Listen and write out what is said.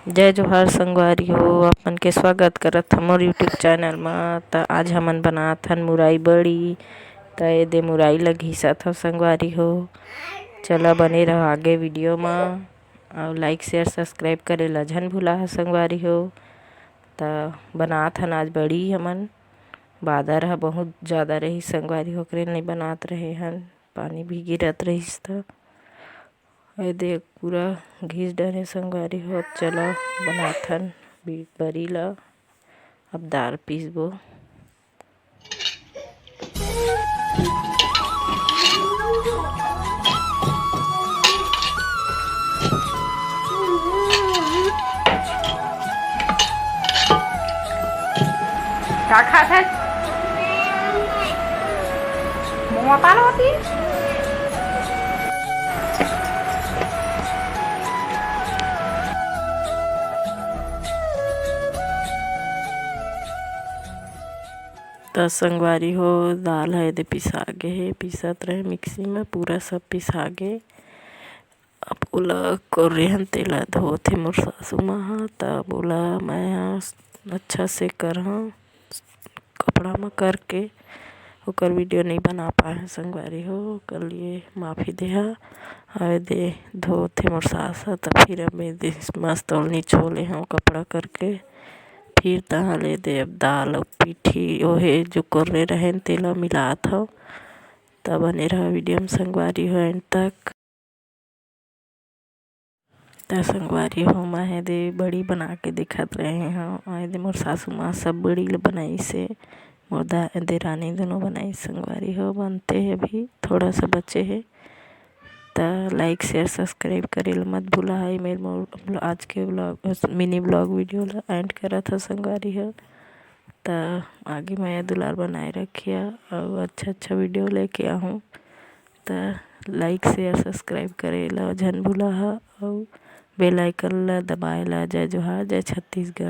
जय जोहार संगवारी हो। अपन के स्वागत करत हमर यूट्यूब चैनल में। त आज हमन बनात हन मुरई बड़ी। त ए दे मुरई ल घिसत हो संगवारी हो। चला बने रहो आगे वीडियो में और लाइक शेयर सब्सक्राइब करे ला झन भूला है संगवारी हो। त बनात हन आज बड़ी हमन। बादर ह बहुत ज़्यादा रही संगवारी हो, करे नहीं बनात रहे हन, पानी भी गिरत रहीस त ए देख पूरा घिस डरे संगवारी हो। चलो बनात हन बरी ला। अब दाल पीसबो। क्या खात है? मुँह पाल होती त संगवारी हो दाल है दे पिसा गे हे, पीसत रहे मिक्सी में पूरा सब पिसा गे। अब ओला कोरेहन तेला धोथे मोर सासू माँ ह। तब ओला मैं अच्छा से करहा कपड़ा में करके। ओकर वीडियो नहीं बना पाए संगवारी हो, ओकर लिए माफ़ी देहा। और दे धोथे मोर सास ह। तब फिर अब दे मस्त ओलनी छोले हूँ कपड़ा करके। फिर तहाँ ले दे अब दाल और पीठी ओहे जो कोर्रे रहें तेला मिलात हो। तब बने रहा वीडियो में संगवारी हो एंड तक। त संगवारी हो मैं दे बड़ी बना के दिखत रहे हूँ। दे मोर सासू माँ सब बड़ी बनाई से, मोर देरानी दोनों बनाई संगवारी हो। बनते है अभी थोड़ा सा बचे है। त लाइक शेयर सब्सक्राइब करे ला मत भूला है। मेरे आज के व्लॉग मिनी ब्लॉग वीडियो ला एंड करत हो संगवारी हो। त आगे मैं दुलार बनाए रखिया और अच्छा वीडियो लेके आऊँ। त लाइक शेयर सब्सक्राइब करे ला झन भूला है और बेल आइकन ला दबाए ला। जय जोहार, जय छत्तीसगढ़।